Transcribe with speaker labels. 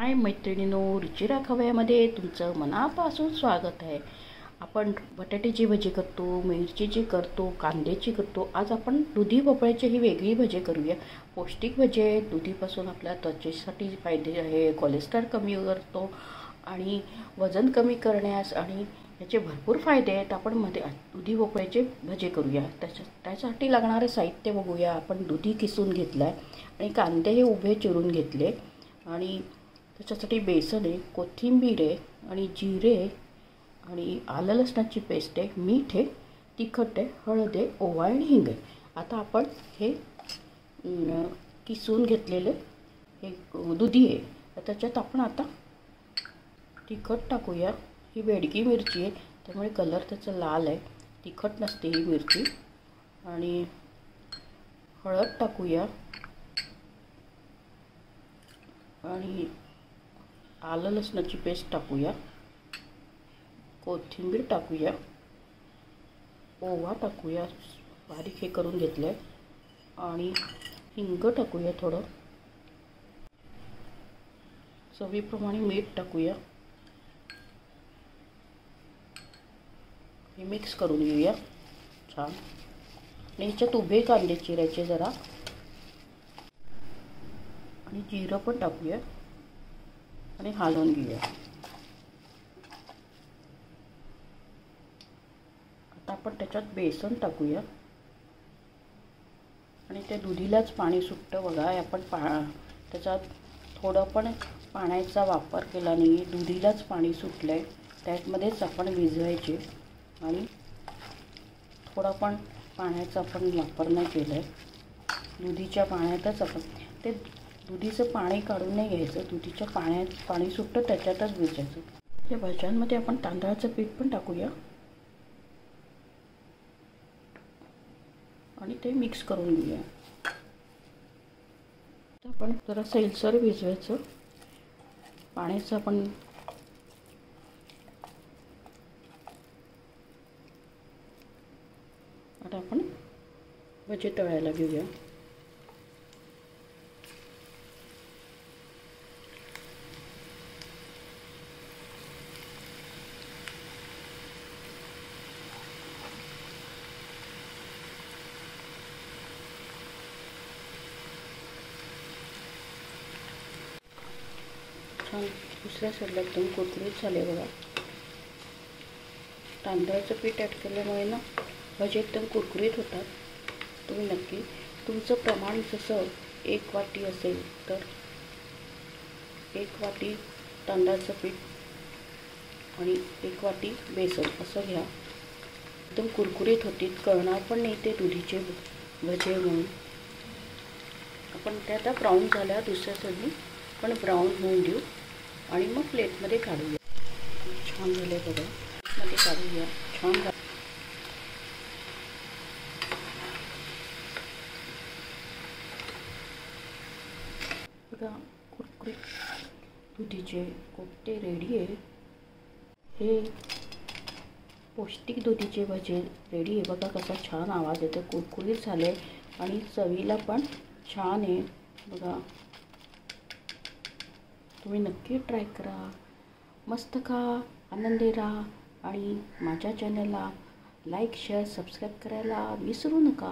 Speaker 1: हाय मैत्रिणींनो, रुचिरा खव्यामध्ये तुमचं मनापासून स्वागत आहे। आपण बटाट्याची भजी करतो, मिरचीची करतो, कांद्याची करतो। आज आपण दुधी भोपळ्याची ही वेगळी भजी करूया। पौष्टिक भजी आहे। दुधीपासून आपल्या त्वचेसाठी फायदे आहे, कोलेस्ट्रॉल कमी करतो आणि वजन कमी करण्यास आणि याचे भरपूर फायदे आहेत। आपण दुधी भोपळ्याचे भजी करूया। त्यासाठी लागणारे साहित्य बघूया। आपण दुधी किसून घेतलाय आणि कांदे हे उभे चिरून घेतले आणि त्याच्यासाठी बेसन आहे, कोथिंबीर आहे आणि जिरे आणि आलं लसणाची पेस्ट आहे, मीठ आहे, तिखट आहे, हळद आहे, ओवा आणि हिंग आहे। आता आपण हे किसून घेतलेले हे दुधी आहे, त्याच्यात आपण आता तिखट टाकूया। ही बेडगी मिरची आहे, त्यामुळे कलर त्याचा लाल आहे, तिखट नसते ही मिरची। आणि हळद टाकूया आणि आलं लसणाची पेस्ट टाकूया, कोथिंबीर टाकूया, ओवा टाकूया, बारीक हे करून घेतलंय, आणि हिंग टाकूया, थोडं चवीप्रमाणे मीठ टाकूया। हे मिक्स करून घेऊया छान। आणि ह्याच्यात उभे कांदे चिरायचे जरा आणि जिरं पण टाकूया आणि हलवून घेऊया। आता आपण त्याच्यात बेसन टाकूया आणि त्या दुधीलाच पाणी सुटतं बघा। आपण त्याच्यात थोडं पण पाण्याचा वापर केला नाही, दुधीलाच पाणी सुटलंय, त्यातमध्येच आपण भिजवायचे आणि थोडा पण पाण्याचा आपण वापर नाही केलाय। दुधीच्या पाण्यातच आपण ते दुधीचं पाणी काढून नाही घ्यायचं, दुधीच्या पाण्यात पाणी सुटतं त्याच्यातच भिजायचं। या भज्यांमध्ये आपण तांदळाचं पीठ पण टाकूया आणि ते मिक्स करून घेऊया। आपण जरा सैलसर भिजवायचं, पाण्याचं आपण आता आपण भजी तळायला घेऊया। छान दुसऱ्या साईडला एकदम कुरकुरीत झाले बघा। तांदळाचं पीठ ॲड केल्यामुळे ना भजी एकदम कुरकुरीत होतात। तुम्ही नक्की तुमचं प्रमाण जसं 1 वाटी असेल तर 1 वाटी तांदळाचं पीठ आणि 1 वाटी बेसन असं घ्या। एकदम कुरकुरीत होतील, कळणार पण नाही ते दुधीचे भजे म्हणून। आपण ते आता ब्राऊन झाल्या दुसऱ्या साईडनी पण ब्राऊन होऊन देऊ आणि मग प्लेटमध्ये काढूया। छान झाले बघा, मध्ये काढूया, छान झाले बघा। कुरकुरीत दुधीचे कोफ्ते रेडी आहे। हे पौष्टिक दुधीचे भजे रेडी आहे बघा। कसा छान आवाज येतो, कुरकुरीत झाले आणि चवीला पण छान आहे बघा। तुम्ही नक्की ट्राय करा, मस्त खा, आनंदी राहा आणि माझ्या चॅनलला लाईक शेअर सबस्क्राईब करायला विसरू नका।